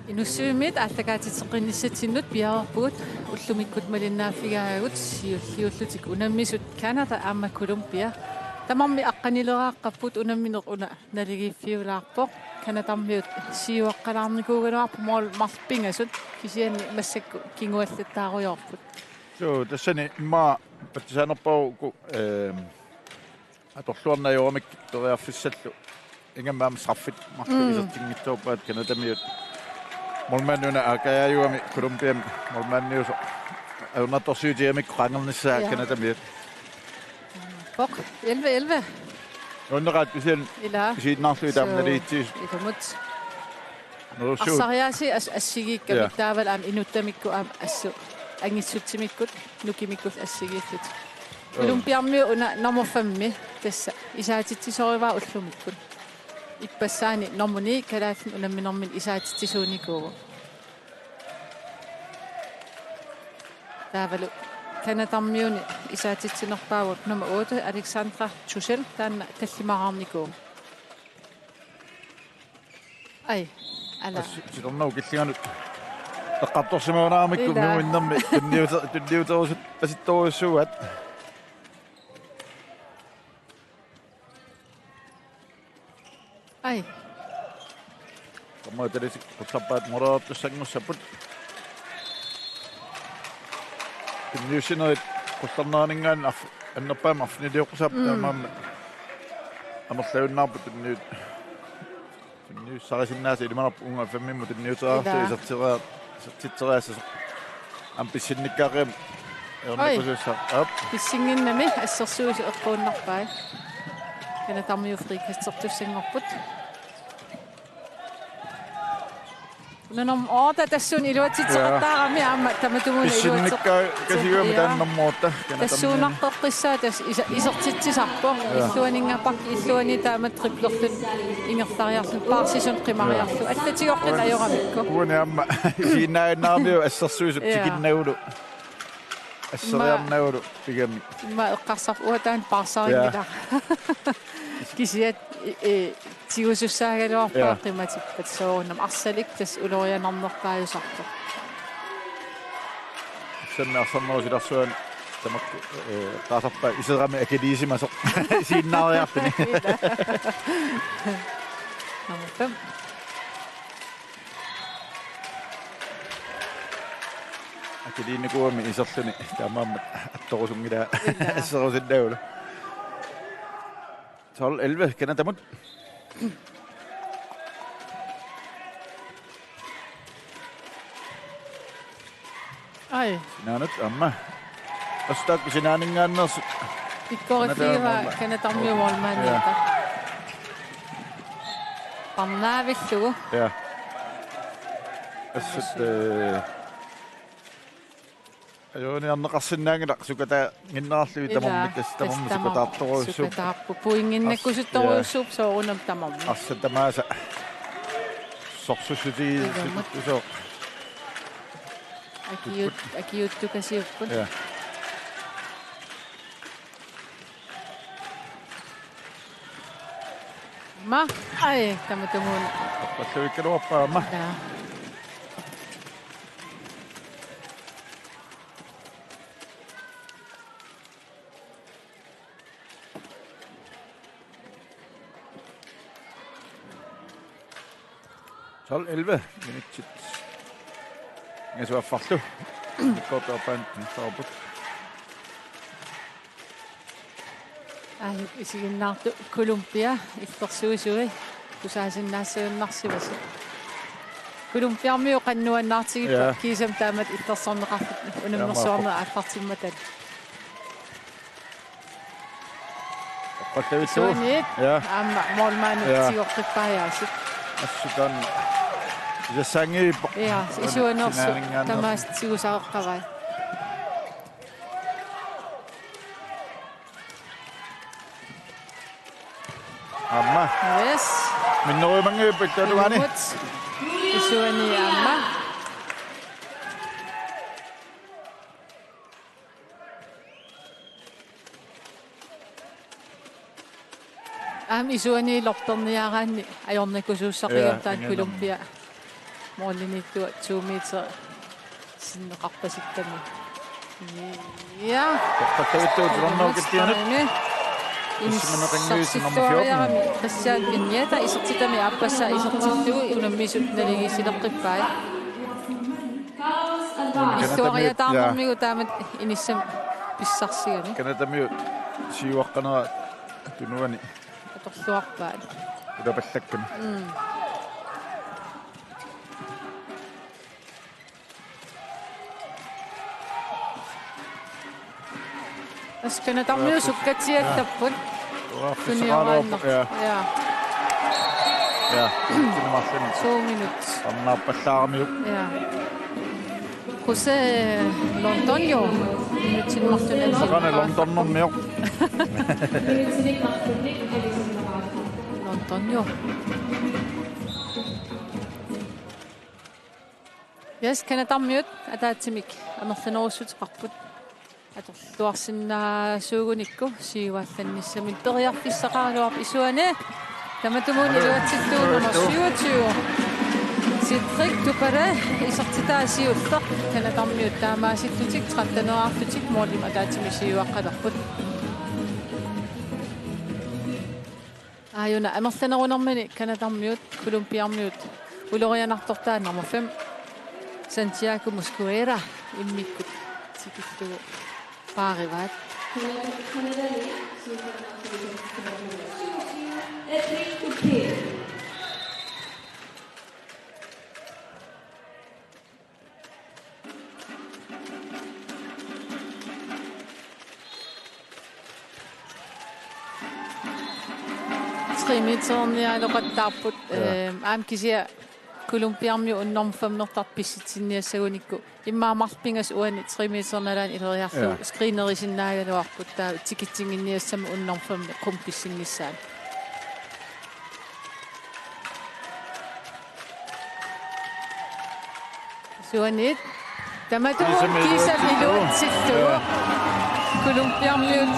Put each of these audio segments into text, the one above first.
Inussuimit allakaatitseqinissatinnut piaarpuut ullumikut malinnaaffigaagagut siullutik unammisut Canada aamma Columbia tamarmi aqqanileraaqqapput unammineq una naligiiffiulaarpoq Canadammiut siuaqqalaarnikuugaluarpu mool marpingasut kisianni massakku kinguallattaaruyorput so tassani imma pattisanerpau atorluarnajuramik teriarfissallu ingammaam sraffit martuisertinngittuupaat Canadammiut molmannuna akayajuami Columbiam molmanniuso aunnatorsiutiamik qangernissaa Canadammiut Bok 11 Underret besian siidnaarlui taamnaliitsiis ikamut Norusuut Assariasi assigikkamik taaval am inuttamikku am assu angitsutimikkut nukimikkut assigiillut Columbiammiu una number 5 tassa isaatittisorivaa ullumikkut ipassaani normuni kalaafin unamminormin isaatittisuunikuugu taavalu Canadammiuni isaatitsinerpaavut nummer 8 Alexandra Tussel taanna tallimaraarnikuugu ai ala sitornau killinganut eqqartorsimaunaaramikku nuinnermi tunniuterusut pasittoruissuuat ai Kamma telisik quttarpaat muraartussangussaput tunniussinerit qullarnaaningaan annerpaam afniliuqusap taamaamma amerlaunnaarput tunniussarisinnaasi ilimanarpu unga fammimmu tunniuteraartu isertitteriaassa ampissinnikkaaqim ernakusuussa ap pissinginnami assersuusu eqquunnarpai Canadammiu frikassertussinngorput Unanam oota tassuun iluatsitseqattaarami aamma tamatumuna pissinnikkaa kasiuami taannermuutta tassuunartoqqissaa tas isertitsisarpo illuaningappak taama triplertut ingertariarlut paarsisun qimariarlu allatigoqqit ajoramikku kuuni amma siinnaannaarmiu assersuusup tikinnaulu asseriarnaulu pigami imma eqqarsar uataan paarsarinnila kisiat tigusussaagaluarpaa qimatippat soorunam arsalik tas ulorianarnerpaajusarpo sanna arsornerusilarsuan tamakku qaasarpa iserami akiliisimasoq siinnaariartuni Namupam akiliinikuami iserluni taamaammat attorusungila asserusinnaulu 12-11 Canadamut ai Sinanut amma astak sinaaningaannersu ikkoriffiiva Canadammiu molmaaniita parnaavillugu ja assut Ajoni anneqarsinnaangila sukata nginnerarlui tamarnikkas tamarmi sukataartoruissup sukataarpu puinginnakkusuttoruissuup soorunam tamarmi arsa tamaasa sorsussuti uso akiuttukasiupput ja ma ai tamatumun appalluikkaluarpaama Sol 11 minutsit. Ngasuaffarlu. Kortorpan saaput. ai isiginnaartu Columbia illersuusui kusaasinnaassuunnarsivasu Columbiarmiu qannuannaartigippa kiisam taamat illersorneqarfut unamnersuarnera affartimmatat Appalluitsuut ja amma molmaanut tigoqqippaajaasit assutan Jasangi ja isuanersu tamaas tigusaaqarai amma yes minnorumangi piktaluani isuani amma isuani lortorniaraanni ajornakusuussaqigam taan Columbia Morlinittua 2 meter sinneqarpasittami. Ja. Qattavittuutilornerukittianut. Inisarsistuariarami qassaan kinniata isertitami appassa isertittugu unammisut naligisileqqippaa. Istuariataarnermigu taamat inissam pissarsigami. Kanatamiut siuaqqanera tunuani. Atorluarpaat. Udapallakkami. Askanatarmiu sukkatsiattapput. Tunniaraannerpa. Ja. Ja. Tunnimarluni. 2 minutes. Amnaappallaarmiu. Ja. Jose Lontonio. Minutsinmartunal. Aqana Lontonnermiu. Lontonio. Yes, kanatarmiut ataatsimik amerlanerussutiqarput. Atorluarsinna suugunikku siuaallannissami teriarfissaqaaluarp isuane tamatumuuni luatsittuunnerma siuatiu sitrik tupara isertitaasiulleq kanatarmiut taamaasittutik trattaneraartutik moorlim ataatimi siuaqqalerput ayuna amerlanerunermani kanatarmiut kolumpiarmiut ulorianartortaannermafam Santiago Mosquera immikkut tikittugu paarivaat. Trimeternialoqattaarput aamkisia Kolumpiarmiu unnormfamnertarpissitsinniassagunikku immaamarpingas uani 3 meternalaan ileriarlu screenerisinnaagaluarput taa tikitsinginniassama unnorfamne qumpissinngissaan suanit tamatugu kiisam iluutsittugu Kolumpiarmiut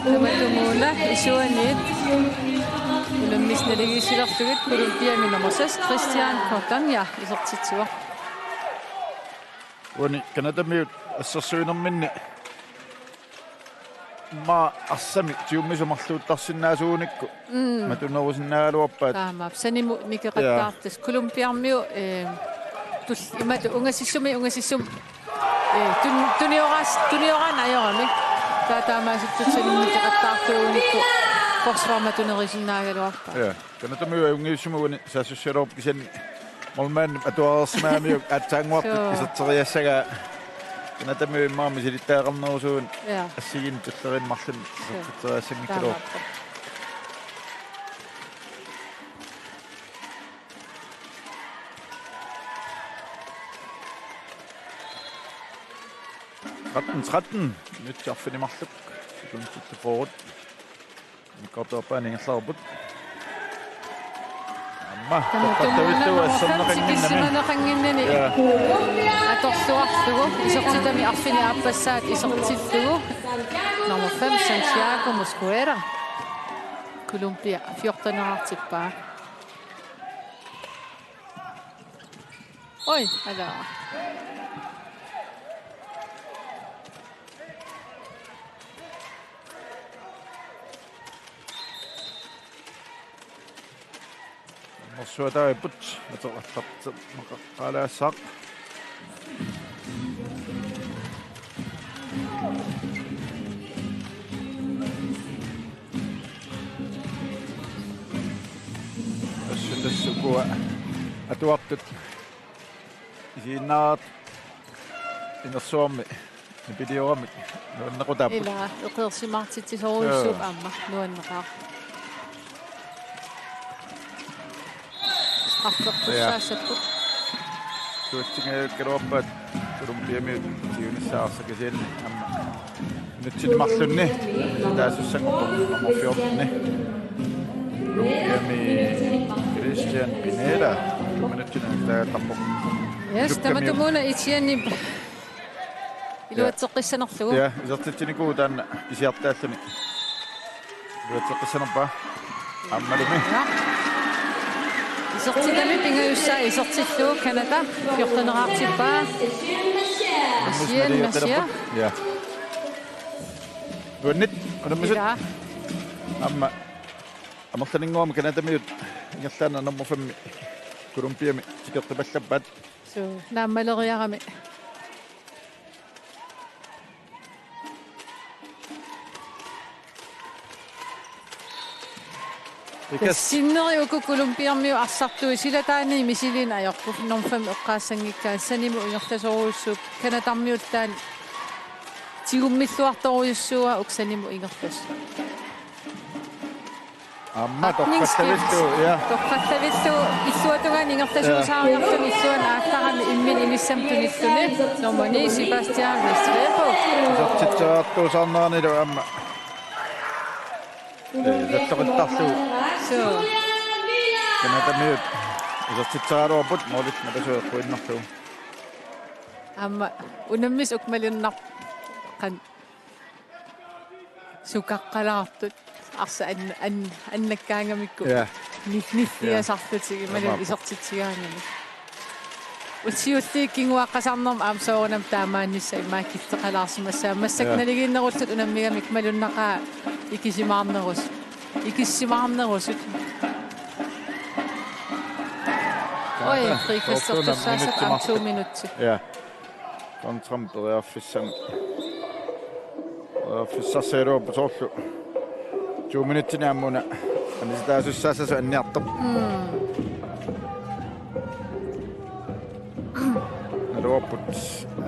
tamatumuuna isuanit Ulammisnaligisilertugit Kolumpiaminnermasas Christian Cortania isertitsuar. Uani kanatamiut assersuinerminni ma assami tiummisumarluuttarsinnaasuunikku matunerusinnaaluarpaat taamaap sanimu nikeqattaartas Kolumpiarmiu imatu ungasissum tunioran ajorami taamaasittu sanimu nikeqattaartuunikku forsvaarmatunerisinnaaгаluarpa. Ja, kanatamiu ungiissumuuni saasussaluup kisan molmaan atuarsmaamiu atsaanguartut iserteriassaga kanatamiu immaami silittaaqarnerusuun assigin tullerinmarlun iserteriassangikkaluup. Ratten nyt jaffinimarluk kuntitte forward. Kortooppaaniingерлarbut amma taqqattavittu asserneqanginnani atorluarlugu isertitami arfini aappassaat isertillugu number 5 Santiago Mosquera Colombia 14-nerartippaa oi ala Suota put ataqartarta maqaqqalaassaq assutasuqua atuartut isiinnaat inersuarmi ipiliuramik nuannaqutaaput ila uqersimartittisoruissuup aamma nuanneqaar Afterpussaassapput tuutsingaakkaluarpaat Kolumpiamiut tiunissaarsakasianni amma nutsinmarlunni taasussangup amorfiorni Kolumpiami Christian Pineda tuminutsinagaataaqarpoq yes tamatumuuna itianni iluatseqqissanerlugu ja isertitsinikugu taanna isiartaalluni iluatseqqissanerpaa ammalumi Isortitami pingajussa isortillu Canada 14-artippaa. Asien Masia. Ja. Nunnit onammisut. Ila. Amma amortaningoam Canadamiut ingerlaana number 5 Columbiami tikertipallappat. So naammaleriarami. Sinneriuku Columbiarmiu arsartui silataani misilin ajorpu normfam eqqaassangikkaasanimu ingertasoruussuup Canadarmiut taan tigummilluartoruussuua uksanimu ingertas. Amma torpattavillu ja. Torpattavillu illuatungaan ingertasuusaariartun illuan aallarami immin inissam tunilluni normani Sebastian Restrepo. Sortitsaartuusarnaanilu amma. Затторитарлу. So. Канадамиут. Sortitsaaruaput moolit напасуэққуиннарлу. Amma unammis ukmalinnar qan sukaqqalaartut arsa annakkaangamikku. Ja. Nifniasartutigi malun isortitsigaangami. Utsiulli kinguaqqasarnerm aamsoorunam taamaannissa immaakitteqalaarsimassaa massaknaligiinnerullut unammigamik malunnaqaa ikisimaarnerusut. Oi, frikastortussaasat 2 minutter. Ja. Kontram periarfissam. Fissarseeruup soorlu 2 minuttini ammuna. Anisitaasussaassasu anniartoq. Aluarput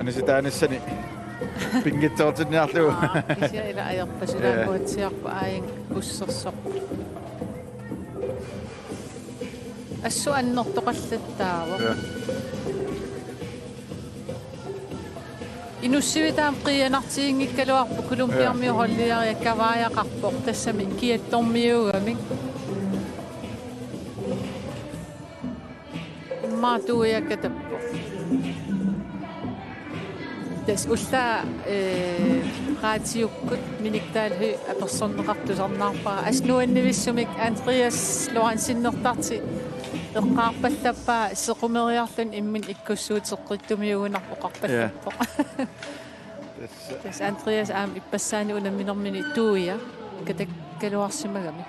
anisitaanissani pingitsoortinniarlu. Isia ila ajerpasulaanguatsiarpa aayang ussersoq. Assu annertoqallattaava. Inussivitaam qianartiingikkaluarpu Columbiarmiu holliaria kavaajaqarpoq tassami kiattormiugamik. Immaatuiakatappoq. Tas ulla raatiukkut miniktaалhu apersorneqartusarnaarpara asnuannivissumik Andreas Lorensinnertarti eqqaarpallappaa sequmeriarlun immin ikkussuuteqqittumiugunarpu qarpallappoq. Tas Andreas aam ipassaani unamminermini tuuia katakkaluarsimagami.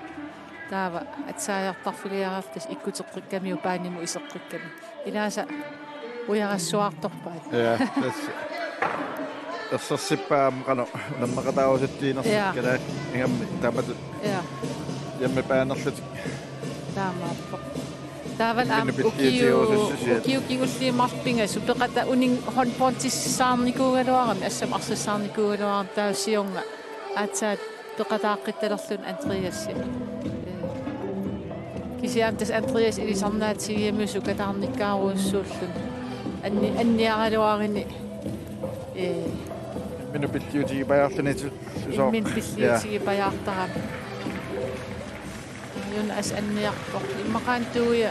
Taava atsaajartarfuliaraltas ikkuteqqikkamiu paanimu iseqqikkami. Ilaasa ujarassuartorpaat. Ja, tas Ersorsippaa qanu nammaqatausuttiinersikkala ingammi taamatut. Ja. Jamme paanerlut. Taamaappoq. Taaval aam ukiu kingulliimarpinga supeqata uning honpontissаарnikuugaluarami assam arsassаарnikuugaluaram taasiunga aatsaat peqataaqqittalерlun Andreassi. Kisiam tas Andreas ilisarnaatigiamisu kataarnikkaaruussuullun anniaraluarini Minu pilliutigi pajarlunitsu susoo. min pilliutigi pajaartaram. Yun as anniarpoq immaqaantuuya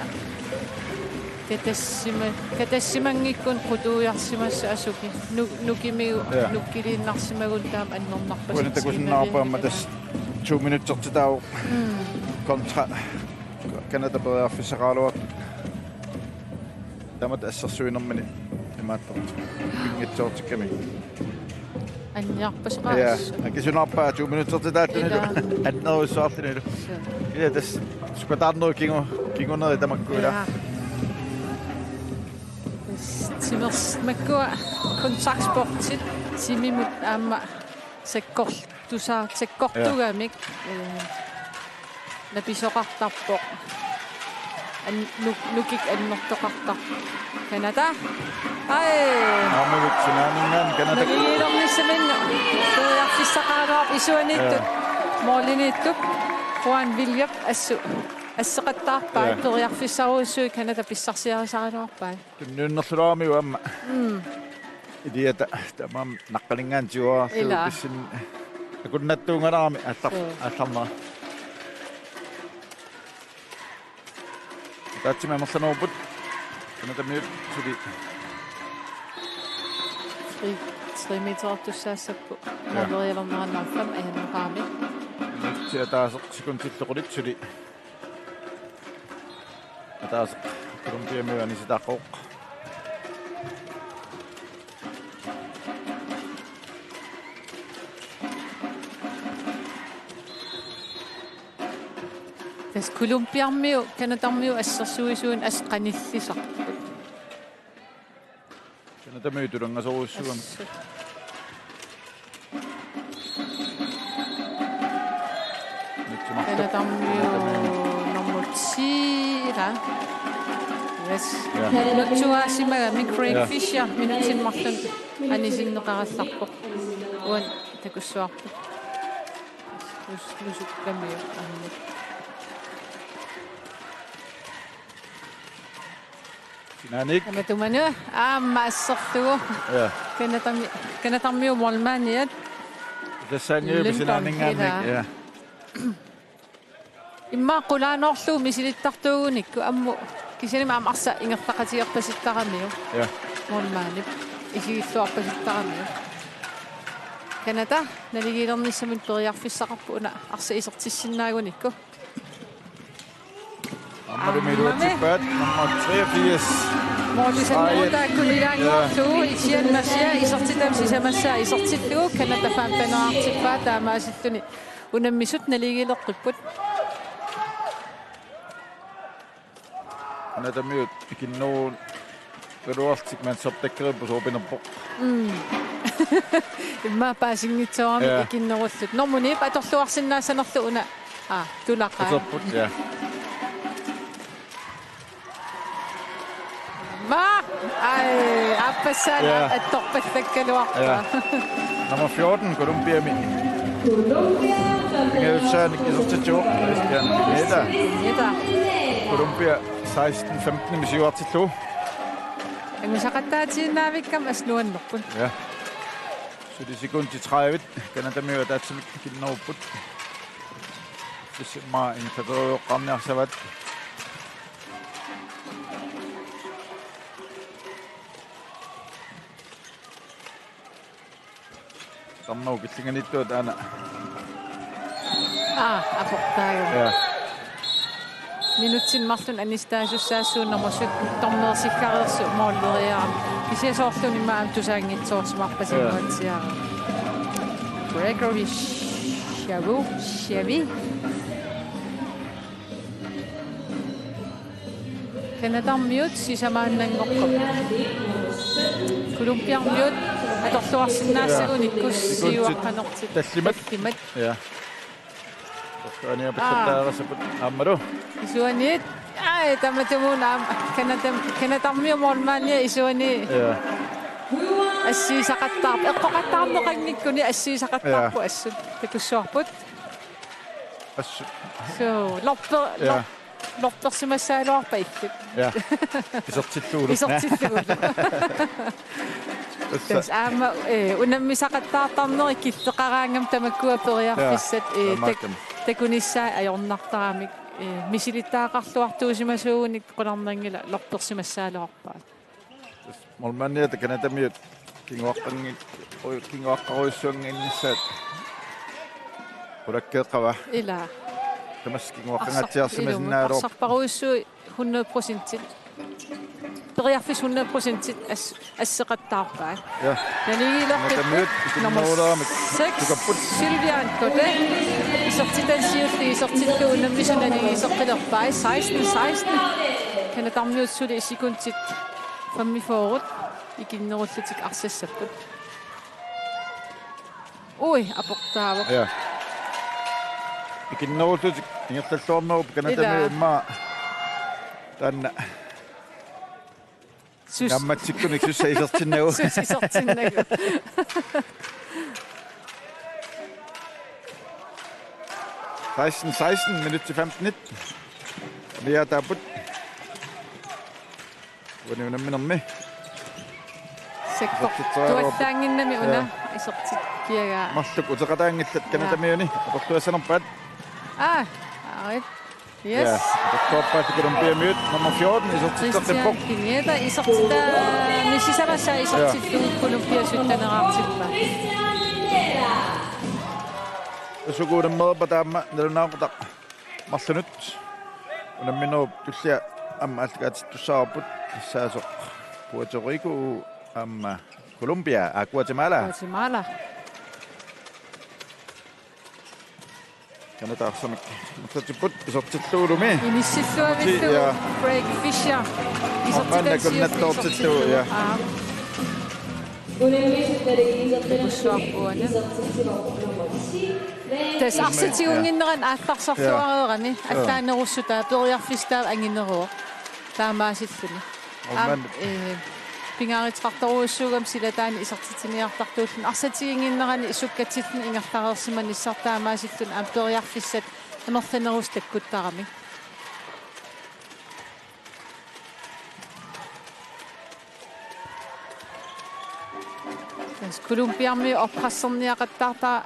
katassimangikkun qutuujarsimassa asuki nukimigu nukkiliinnarsimagun taam annornarpas. Kuinta kusinnaarpaamma tas 2 minutsertitau kontra Canada periarfissaqaaluat. Tamat assersuinermini imaattor. Pingitsoortikkami. Anniarpasqaas. Ja, kisunarpaa 2 minutsertitaallunilu anneruissaarlunilu. Ja tas sukataarneru kinguneri tamakkuila. Timers makkua kontaktsportit timimut aamma sekkortugamik napisoqartarpoq nukik annortoqartar Canada ai aamavik sinaaningaan Canada nagiilornissaminga tuiarfissaqaalaaq isuaniittut mooliniittut Juan Villiam assaqattaarpaa toriarfissaruussui Canada pissarsiarisaaluarpaa tunnuunnerlulaamiu amma idiata tamam naqqalingaan tiuarlu pissin akunnattuungalaraami алларнера таатсима мерсаноорпут канатамиут сули 3 meter туссаассаппу навериалернераннарфам аянераами тиатаасеқ секундиллеқулит сули taas Olympiamyöni sitä kokka. Tas Olympiarmiu Kanatarmiu assarsuisuun asqanillisaq. Kanata myytyrängasoussuam. Kanatarmiu normutira. Yes. Nutsuaasimaga Craig Fisher minutinmarlun anisinneqarallarpoq. Uan takussuarpu. Nusukkammiu ahmi. Sinanik. Kamatumanu assertugu. Ja. Kanatarmiu molmaaniat. Tassangiu bisinaningaannik. Ja. Imma qulaanorlu misilittartuugunikku ammu kisanima amarsa ingertaqatigerpasittaqamiu. Ja. Molmaanip isigilluarpasittaqamiu. Kanata naligiilernissamut periarfissaqarpu una arsa isertissinaagunikku. Ammarimiluatippaat nummer 83. Morlisannuutaakkulilaanguarlugu itsianmassia isertitam sisamassa isertillugu kanata faampaneraartippaa taamaasilluni unammisut naligiilerqipput. Kanata myut ikinnuun peruartik man sabtakkerippu soopinarpoq. Imma paasingitsoormi ikinnerullut. Normuni atorluarsinnaasanerlu una tulaqaa. Taserput ja. Appasaan attorpallakkaluarpa. Nummer 14 Colombiami. Ingelsaan isertitsuuq Christian Pineda. Colombia 16-15 misiuartillu. Angusaqattaatiinaavikkam asnuannerpun. Ja. Så det sekundi 30 Kanada myö tatsimik kinnopput. Sisma infatoo qamniarsavat. Qamnau killinganittuat ana. Aportaagu. Ja. Minutsinmarlun anistaasussaassууннэрмусут торнерсиккареерсу мооллериарам кисиасоорлун имаам тусаангитсоорсимарпасимуатсиара Gregory Chevy Kanatarmiut sisamaannanngorqop Kolumpiarmiut atorluarsinnaassagун ikkussiuaqqanertit Tallimat. Ja. Ania bettaarasaput ammaru. Isuanit tamatumun Kanatarmiu molmaania isuani. Ja. Assiisaqattaarp eqqoqattaarneqangikkuni assiisaqattaarpu assut takussuarput. Assut. So lorpersimassaaluarpa illut. Ja. Isertilluulu. Tas aama unammisaqattaartarneri killeqaraangam tamakkua periarfissat takunissaa ajornartaramik misilittaaqarluartuusimasuunik qolarnerngila lorpersimassaaluarpaa. Molmania Kanatamiut kingoaqqaruissuanginnissat urakkeeqava ila tamas kingoaqqangatsiarsimasinnaaloor sarparuissuu 100% periarfis 100% asseqattaarpaa. Ja. Naligiilerqip nummer 6 Sylvian Kote isertitansiulli isertillu unammisunani iserqilerpaa 16 Kanatarmiutsuli isikuntit fammifoorut ikinnerullutik arsassappat. Ui aportaavo. Ja. Ikinnerullutik ingertalluarnerup Kanatamiu imma tanna Gammatsikkunik sussa isertinnagu. Isertinnagu. Minut til 15. Mere taaput. Vani unamminermi. Sekko tuallaanginnami una isertikkiaga. Marluk utaqataangillat Kanatamiuni aportuassanerpaat. Arit. Yes. Ja, aportuarpaat Kolumpiamiut nummer 14 isertittartippoq. Pineda isertita missisamassa isertillu Kolumpiasuttaneraartippa. Sukuudammerpa taamma nalunaaqutaq marlunut unamminerup tullia algaat tussarput issaaso Puerto Rico Colombia Guatemala. Guatemala. Canada som mattatiput isortilluulumi. Inississuavittu Craig Fisher. Isortilluulumi ja. Täs arsatiunginneran aallarsorluareerani allaanerussutaa periarfistaa anginneruo. Taamaasilluni. Pingaaritrartoruussuugam silataani isortitiniartartuullun arsatiinginnerani isukkatitni ingertareersiman issartaamaasillun periarfissat anerlanerus takkuttarami. Kolumbiarmi opprasserniaqattaartaa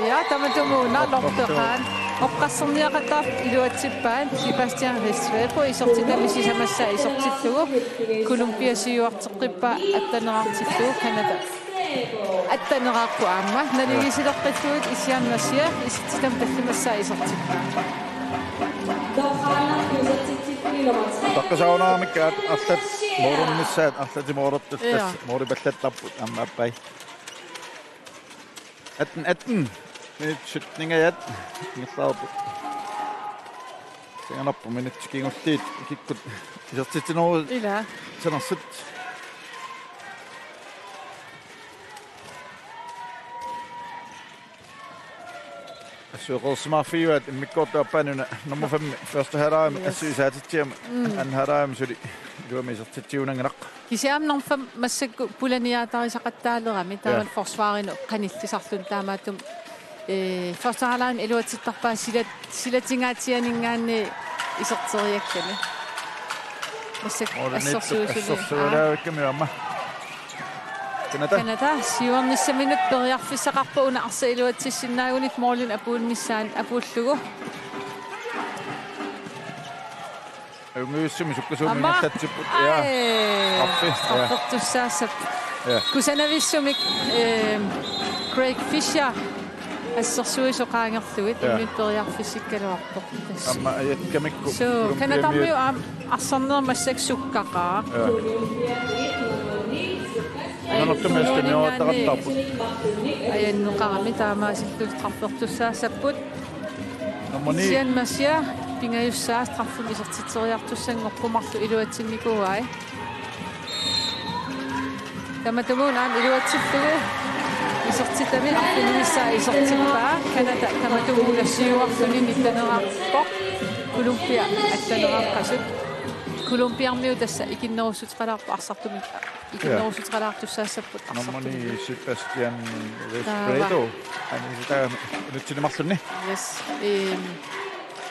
ja tamatuumuuna lorteqaan opprasserniaqattaar iluatsippaat Sebastian Restrepo isortitamisisamassa isortillugu Colombia siuarteqqippaa attanerartillugu Canada attanerarpu aamma naligisilorqillugut isiarnasia isortitam tallimassa isortippaa Takkasaunaamikkaat allat moorunnissaat allati moorottattas mooripallattapput ammaappai. Atten minut sytningajat ngillaapu. Senganappu minut kingulliit kikkut isortitinoo ila sanassut. Suuqorsimaarfiuat immikkoortuappaanuna nummer 5 første halvleg assysaatitiam an halvleg suli luamisertitiunanganaq kisiamnorm massakku pulaniaatarisaqattaalerami taaman forsvaarinu qanillisarlun taamaatum første halvleg eluatittarpaa silatingaatianingaanni iserteriakkami massak assorsuusuni Canada siuarnissaminut periarfissaqarpa una arsa iluatissinaagunit moorlun apuulmissaan apuullugu Ungyyssumi sukkasuumingattatsiput ja affertussaasap kusanavissumik Craig Fisher assersuisoqaangerlugit immiut periarfissikkaluarpoq amma ajatkamikku so Canada-miu arsornermassak sukkaqaa Nanottumiastamiortaqattaarput ayannuqarami taamaasilluustrarpertussaassapput sianmassia pingajussaas trarfum isertiteriartussangorpumarlu iluatsinnikuai tamatamuun iluatsillugu isertitami arpunissaa isertippaa Canada tamatamuun assiuarluni nittanerarpoq Colombia attanerarqasut Colombiarmiu tassa ikinnerussutqalaarpu arsartumik ikinnerussutqalaartussaassapput Normani Sebastian Restrepo anisita nutsinimarlunni yes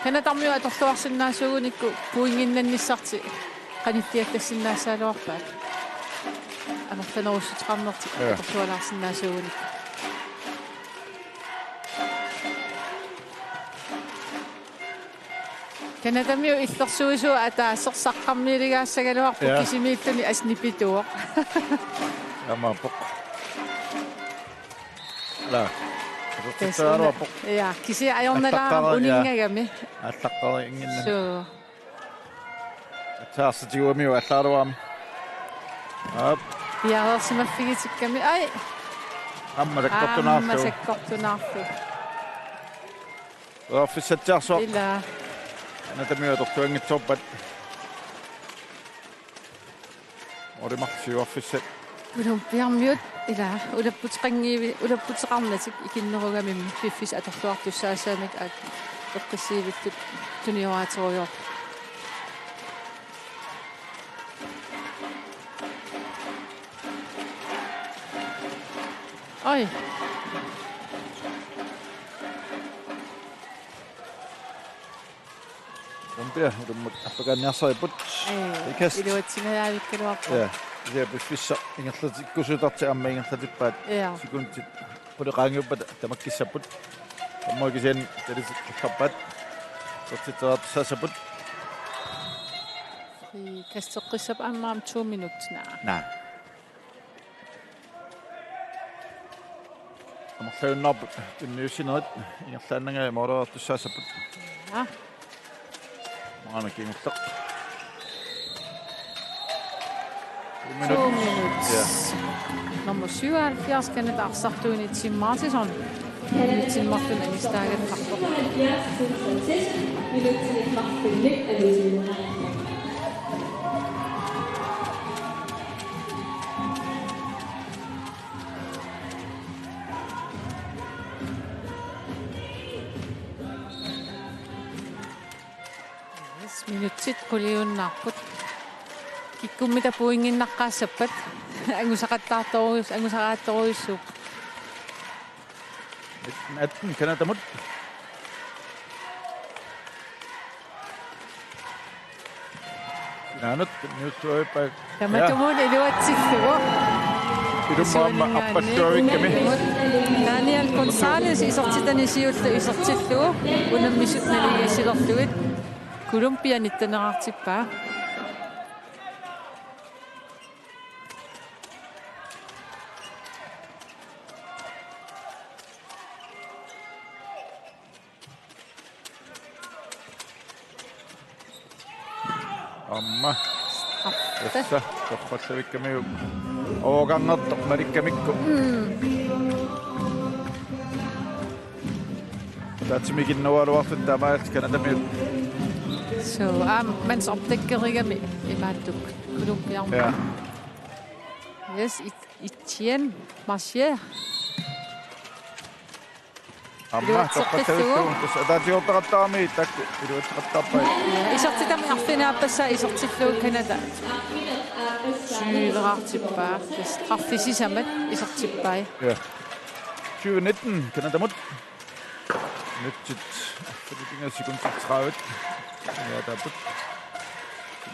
Canada-miu atorluarsinnaasugunikku puinginnannissarti qanittiattassinnaassaaluarpaat anerlanerussutqarnerti atorlualaarsinnaasugunikku Canada-miu illersuisu ataasersaqqarmiiligaassagaluarpu kisimiilluni asnipituoq Amapoq La Tessaaruapoq ja kisi ajornalaam uningagami allaqari inginna so taassatiuamiu allaaruam piareersimaffigitikami ai amma takkortunaarlu sakkortunaarlu Raffissatsaarsuaq ila Natamiu atortuangitsorpat Orimarsiuarfissat Colombiarmiut ila ulapputeqarnatik ikinnerugamimmi fiffis atorluartussaasaamik aat eqqissiivittut tunioraateruyor ai Colombia rumut appaganniarsaiput ikast iluatsingajaavиккалуарпу ja bifissa ingerlatikkusutarti amma ingerlatippaat sikuntit puleqaangiuppat tamakkissaput ammoikisian talisittarpat sortiteraartussaasaput kasteqqissap ammaam 2 minutna amorlaunnaarput tunniussinerit ingerlaannanga moorertussaasaput maana kingulleq 2 minutes. Nummer 77 Canada Arsartuun i Tim Martinson. Tim Martin er i stærket faktor. Minutit kuliun naput. Kikkumita puingin nakasapat. Angusaqattaartoruissuup. Atten Canada mut. Nanut nyutsuipa. Tamatumun iluatsillua. Idumma appassuavikkami. Daniel Gonzalez isortitanisiullu isortillua. Unammisutnaliisilerluit. Kolumbianittaneraartippaa. Amma. Tässä toppasavikkami oogannatto marikkamikku. Tatsimikin nuoruartut tämä Canada mi. So, mens opdækkeriga imatuk Kolumbian. Ja. Yes, Etienne Marchier. Amma toppasavikku. Tatsiotaqattaami takku iluataqattaappai. Isortitami arfinaapassa isortillu Canada. Syveraartippaa. Traffisisamat isortippai. Ja. 2019 Canada mut. Nyt sit det sekundet 30. Ja, der er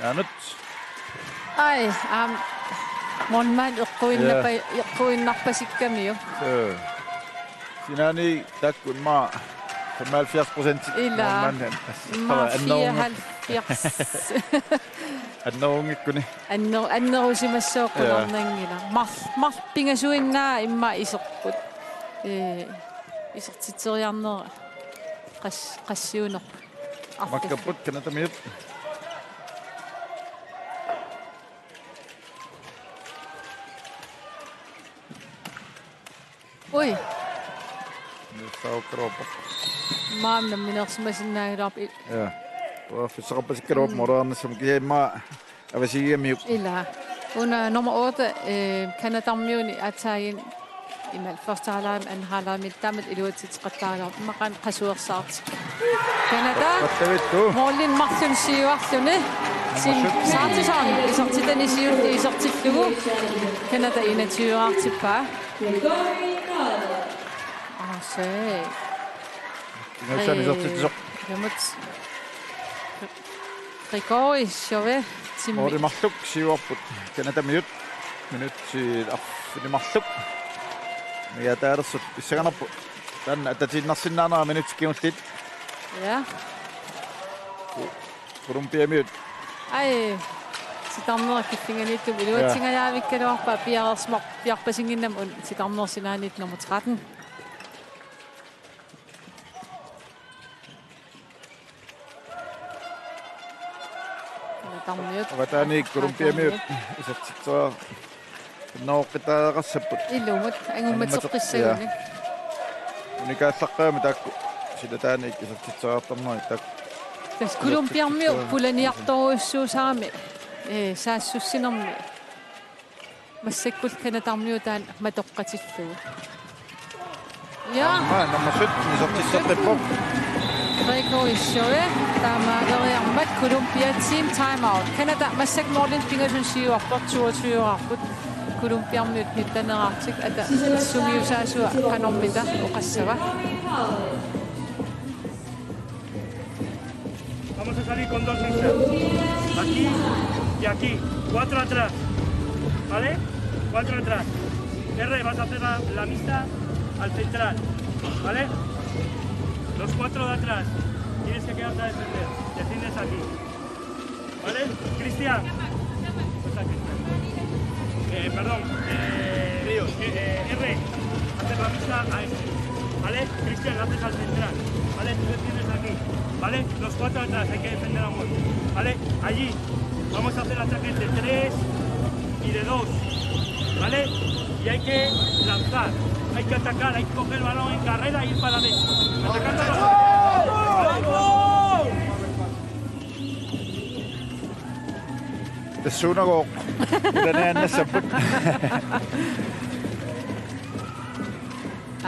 Nanut. Ai, monman iqquinnerpasikkamio. Sinani takkun maa 75% Illa. Ma 74. Announgikkuni. Annerusimassuoqqulornangila. Marpingasuinnaa imma isorput. Isortiteriarnera. Qassiuner. Makkaput Canada miut. Oi. Nu saa krooppa. Maamna minersumasinnaagilorp. Ja. Og forsøger kroop morgen som giver mig at sige miut. Illa. Under nummer 8 Canada miuni atayin imal første halvleg anden halvleg med damet iluatitsqattaala maqan qasuersaart. Canada. Målin Martin Siuarlune. Sim Sartison isortitanisiulli isortillugu. Canada 21-artippaa. Se. Näyttää isortillugu. Jamut. Grigori Chauvet. Mori mahtuk siuarput. Canada miut. Minut si affini mahtuk. Ja täärsut issaganappu. Tän tatinarsinnaanera minutskiullit. Ja. Colombia miut. Ai. Sitarnerkiffinganittu iluatsingajaavиккалуарпа пиаерсмар пиарпасингиннам ун ситарнерсинаанит номер 13. Tarmiut. Vatani Colombia miut. Isatsaa nooqitaaaqassaput. Illumut angummatseqqissaguni. Unikaassaqqaami taakku silataani isatsaartarneri taakku. Tas Colombiarmiu pulaniartoruissuusaami saassussinermi массаккул канатармиутаан матоққатиллугу. Ja. Nummer 17 isatissartippo. Gregory Chauvet taamaaleriarmat Colombia team timeout. Canada massak Morlin Pingerson siuarport 22-arput. Colombiarmiut nittaneraartik ata sumiusaasua qanormita oqassava. Vamos a salir con dos extras. Aquí y aquí. 4 atrás. ¿Vale? 4 atrás. R, vas a hacer la mixta al central. ¿Vale? Los 4 de atrás. Tienes que quedarte a defender. Defiendes aquí. ¿Vale? Cristian. Pues aquí. Perdón. Ríos. R, hacer la mixta a este. ¿Vale? Cristian, haces al central. ¿Vale? Tú defiendes aquí. ¿Vale? Los 4 atrás, hay que defender a muerte. ¿Vale? Allí vamos a hacer ataques de 3 y de 2. hay que lanzar, hay que atacar, hay que coger el balón en carrera y ir para adentro. Atacando a Det Søndergaard. Den er næsten på.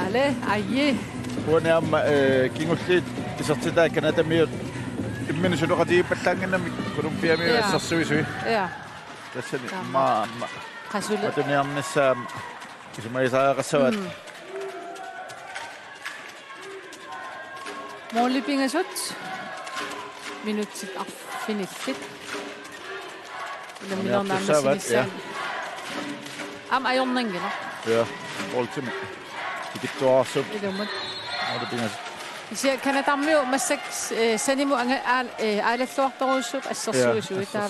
Ale, aje. Hun er kinguslit. Så til der kan det mere. Men så du har det på tanken om Colombia med så søge. Ja. Det er meget. Kasule. Og det er næsten som jeg sagde så. Målibinga sut. Minutit finifit. Eller minna am ayonnangi no. Ja, ultimate. Det går også. Det er det. Målibinga. Isia kan der møde med 6 senimu alle sorter assersuusu der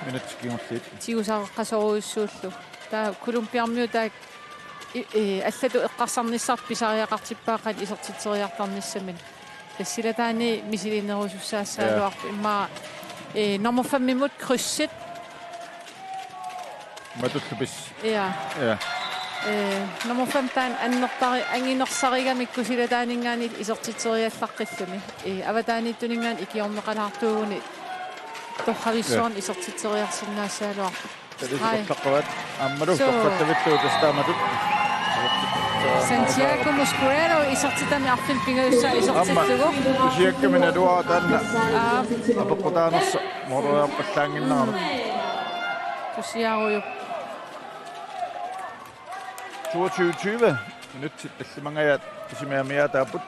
minut kinguslit. Tiusaqasoruussuullu. Der Colombiarmiu der аллату эққарсарниссарписариақартиппаақат исертитсериартарнissamin тассилатаани мисилинерусуссаассаалуарпу имма номер 5 минут крyssit матуллупис ja nummer 5 таан аннертари ангинерсаригамикку силатаанингаани исертитсериаллаққиллуни аватааниттунингаан икиорнеқалаартуугуни торхависсуарни исертитсериарсиннаассаалуарпу تقوت أمره تقوت تبتو تستامدو Santiago Mosquero isartitami arfilpingalussa isartittugu شيك من الدواء تنا أبقى نص مرة بتلعين النار tusiaruju شو minut تسمعها تسمعها تابوت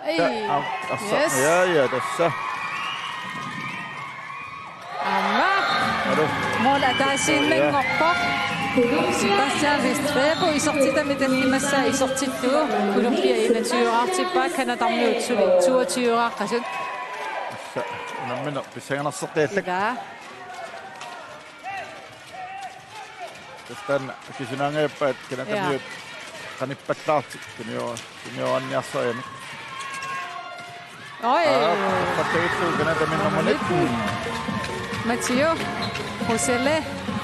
yes يا ده amma mola taasiinnangorpo Sebastian Restrepo isartitami tallimassa isartittugu Colombia inatiuraartippaa Kanadarmiutsuli 22-aaqqasut نمنا بسينصتيتك ila تستنى كيسنانغا يبات كنا تميت خنيبتلات كنيو أنياسايني oi فتيتو كنا تمينا مونيت Matteo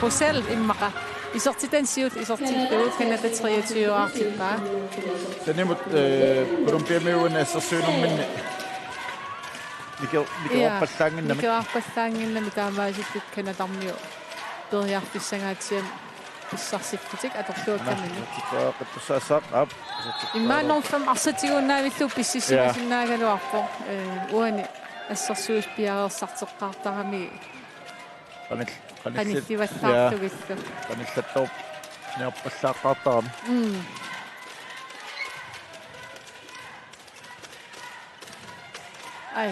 Rosel immaqa isortitansiut isortittugut kanata 23-aaqippaa تنمت كولومبيا سسينومني لكي Nikiarpallaanginnami taamaasittuk kanatarmiu periarpissangaatiam pissarsiffutiq atorluakkamini قطساساق اب immaannerfam arsatigunnaavillu pississimasinnaagaluarpo uani ассерсуус пиареерсартеққартарами qanillivallaartugillu qanillаттоп неоппаллааққартарами ай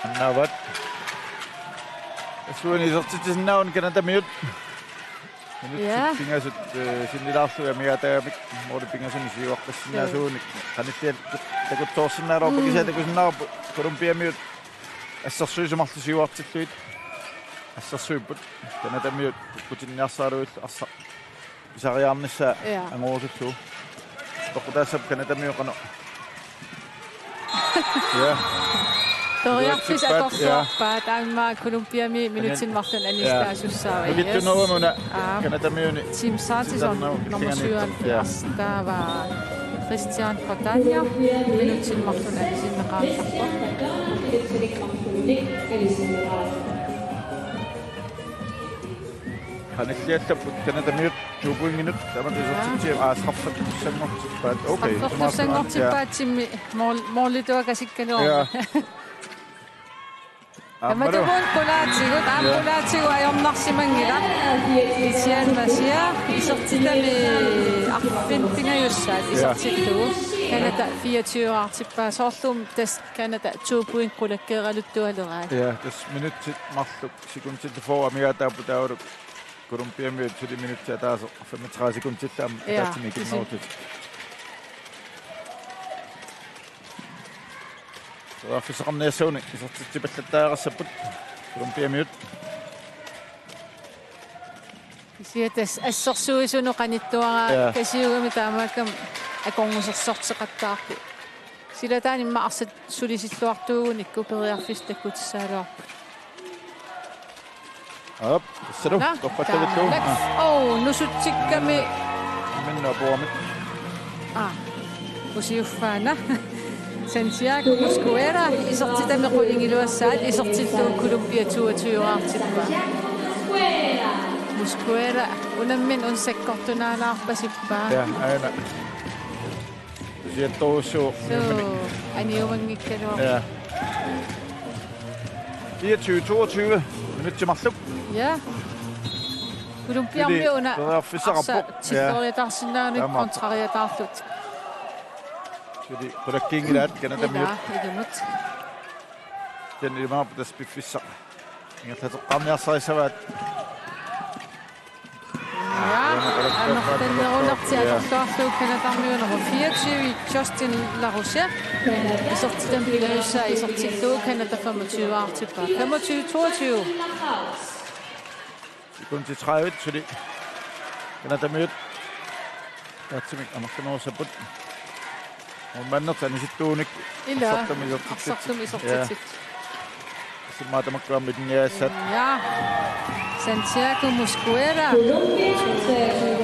аннаават эсвэни зертитсиннаун канатамиут пингасут синнилаарлуга мигаатаамик моли пингасуни сиуаққассинаасууник qanilliat такутсоорсиннаалорпу кисатакусиннаарпу колумбиамиут ассерсуисумарлу сиуартиллуит ассерсуиппут канатамиут кутинниарсаалуилл арса писариаарнisса ангуусуллу тоқутаассап канатамиуқано я toriarpis atorsuarpaa taamma Colombiami minutinmartun anistaasussaava илиттунерумуна канатамиуни Team Sartison nummer 77 der var Christian Cortania minutinmartun anisinneqaartarpa qanilliallaput kanatamiut 20 minut tamatisortittiam aasqarfat tussangortippaat okay tussangortippaatsimmi morlituakasikkaluarma Amadun kulaatigut aamulaatigu ajornarsimangila isianmasia isertitami arfintingajussaat isertittugu kanata 24-aartippaa soorlum tas kanata 2 point qulakkeeraluttualeraat ja tas minutit marluk sekuntit for amigaataaputauluk Colombiamiut 10 minutter taas 35 sekuntillam taatimi kinnautut Rafisaqarniassuuni isertittipallattaaqqassaput Colombiamiut isiatas assersuisunu qanittuara kasiugami taamaakam akorngusersorteqattaarpu silataani imma arsat sulisilluartuugun ikkuperiarfis takkutissaaluarpu Op, så du går på det to. Nu så tigger med. Men når bor med. Usiufana. Santiago Mosquera isortita mequlingiluassaat isortillu Colombia 22-artippa. Mosquera unammin unsakkortunaanaarpasippa. Ja, aina. Siettoussu. Aniumangikkalu. Ja. 24-22 minuttimarluk. Ja. Colombia una. Tiloriatarsinnaani kontrariataarlut. Jadi berakkingilaat kanatamiut. Igamut. Den ilmaaputas piffissa. Ingatlateqqarniarsarisavaat. Ja, annertannerunartiatortuarluu kanatarmiunera 24 Justin Larochelle. Isortitam pilajussa isortilluu kanata 25-artippa. 25-22. Kun til 30, så det kanatamiut. Tatsimik amarkanuursaput. Mannertani sittuunik Arsartum isortitit. Simmaatamakkuam mitniaassat. Ja. Santiago Mosquera.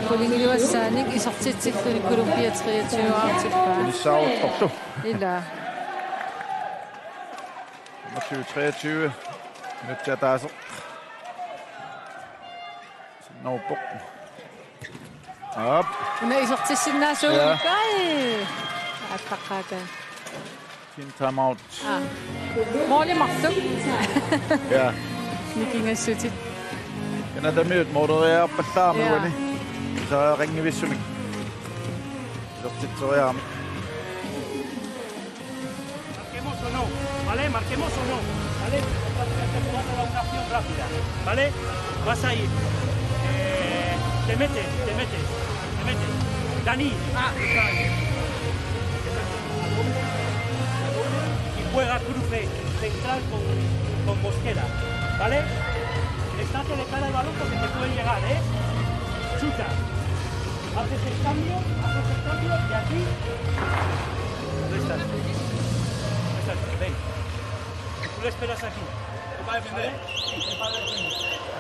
Kulingiluassaanik isortitilluni Colombia 23-artippa. Nissaaruttortu. Illa. 23 minuttia taas. Sinnoupok. Op. Una isortissinnaasuun kai. Attaqaata. Fin timeout. Måli martuk. Ja. Nikingassutit. Kanatamiut modereerpallaarmugani. Så ringivissumik. Isortitsoriaarmik. Marquemos o no, ¿vale? Marquemos o no, ¿vale? Jugando una acción rápida, ¿vale? Vas a ir. Te metes. Dani. Y juega cruce central con Mosquera, ¿vale? Estate de cara al balón porque te puede llegar, ¿eh? Chuta. Haces el cambio y aquí. ¿Dónde estás? Ven. Tú le esperas aquí. Va a defender. ¿Vale?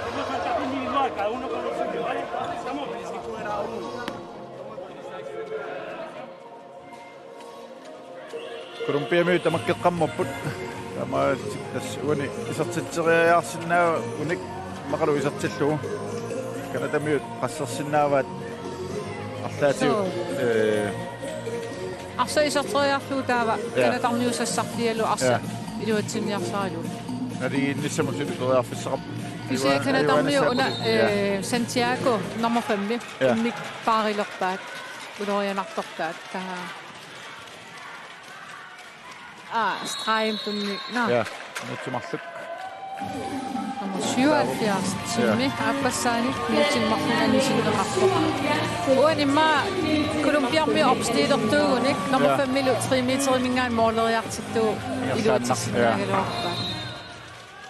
Hacemos marcaje individual, cada uno con lo suyo, ¿vale? Estamos. Si fuera uno. Colombia tamakkeqqammapput. Tama tas uni isortitseriaarsinnaa unik maqalu isortillugu. Kanatamiut qassarsinnaavaat арлаатиу Arsa isortoriarluu taava kanatarniusassarlialu arsa iluatsinniarsaalu. Nali nissamut toriarfissaqap. Kise kanatarniu una Santiago nummer 5 unik paarilorpaat ulorianartorpaat taa strejm tunnik. Ja, nutsumarluk. Nummer 77 Timmy Abbasani nitsimmarlunani sinneqartoq. Uanimma Colombiarmi opstedertuunik nummer 5 milu 3 meter mingaan mooleriartittu iluatissinnaagaluarpa.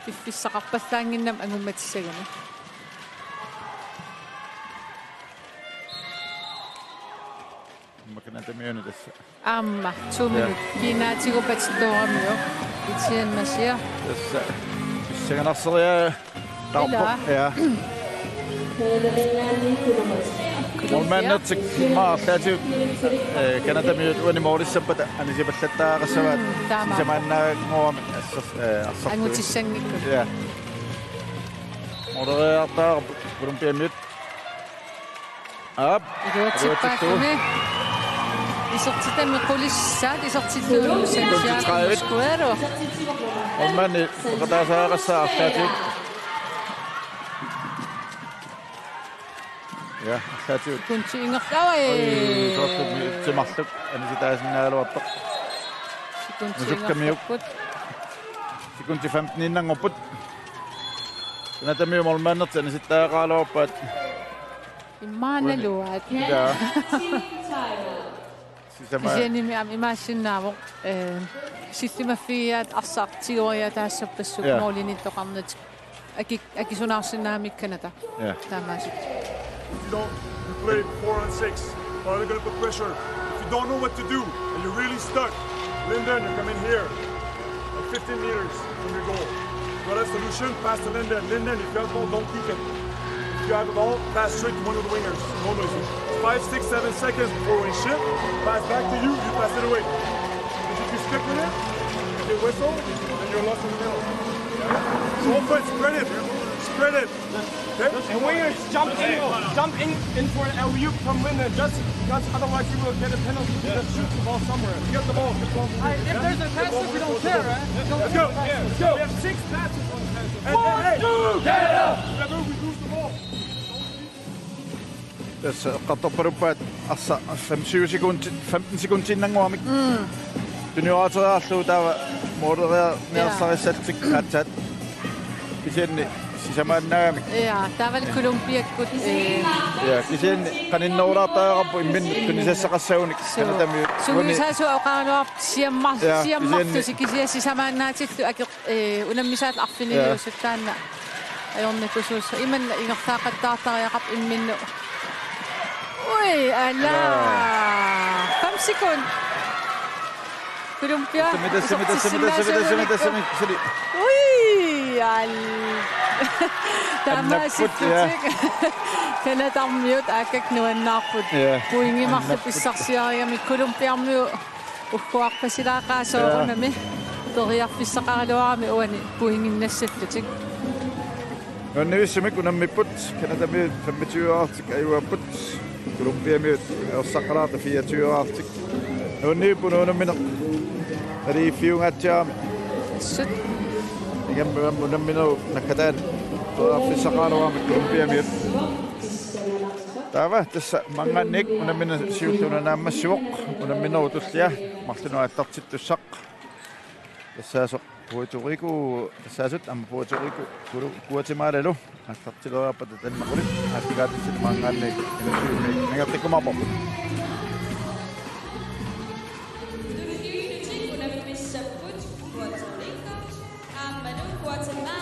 Piffissaqarpallaanginnam angummatissagani. Makanatamiuni tassa. Amma 2 minut. Kinaatigupatsittuuramio. Itian masia. Tassa pissanganarseria tarpo. Ja. Molmannertik maarlaati kanatamiut uanimoorissappat anisipallattaaqassavaat sisamannaagoorami assar Angutissangikku. Ja. Modereartaaq Colombiamiut. Op. Iluatippaakuni. Isortitami qulissaat isortittuunu Santiago Mosquera. Molmanni qataasaaqassaarlaati. Ja, llaatiut. Kunti ingertawai. Timarluk anisitaasinnaagaluartoq. Nusukkamiuk. Sikunti 15 innangorput. Kanatamiu molmannerti anisittaaqaaluarpaat. Immaanaluat. Ja. Sisama. Kisianimi am imaassinnaavoq sistimaffiat arsaartigoria taassappassuk moolinittoqarnat akisunaarsinnaamikkanata. Ja. Taamaasut. If you play 4 on 6, well, they're going to put pressure. If you don't know what to do and you're really stuck, Linden, you come in here, like 15 meters from your goal. got a solution, pass to Linden. Linden, if you have the ball, don't keep it. If you have the ball, pass straight to one of the wingers. No noisy. 5, 6, 7 seconds before we shift. Pass back to you, you pass it away. If you stick with it, if you whistle, then you're lost in the middle. So open, spread it. Spread it. Okay? And wingers jump in for an alley-oop from Linden, just because otherwise you will get a penalty to just shoot the ball somewhere. Get the ball. Get the ball. If there's a pass, we don't care, right? Let's go. Let's go. We have 6 passes on the pass. Hey, Get up! Remember, we lose the ball. Tässä katsoparupäät assa 15 sekuntia nanguamik. Junioratoja täällä muodolla nersarisettik katsat. Kisen sisämannäämik. Ja, täällä Kolumbiakut. Ja kisen kanin nourata rappu immin tunisessa kassaunik. Kanatami. Sumisa suoqaanoa siammartusi kisia sisämannaatillu akil unammisaat arfiniusutaanna. Ajornikusuussa imanna ingertaaqattaartariaqap imminnu. Ui, ala! 5 sekunder. Colombia. Ui, al. Tämä sitten Canada miut akak nuannaarput. Puingimarlu pissarsiariami Colombia ukkuarpasilaaqaasoorunami. Toriarpissaqaruarami uani puinginnassattutik. Nonnivissimik unammipput Canada miut 25 ayuapput. Colombia miut ossaqaraata 24. Nonnipunuunamina riifiungatjaami. Sut. Unamminau nakkataan ossaqaraami Colombia miut. Tava tässä mangannik unammina siutuna naammassuoq unamminau tullia marlunuattartittussaq. Tässä Puerto Rico sasut am Puerto Rico Guatemala lo attartileraappat tannaquli aatigaatsit mangannik ningartikkumapo. Guatemala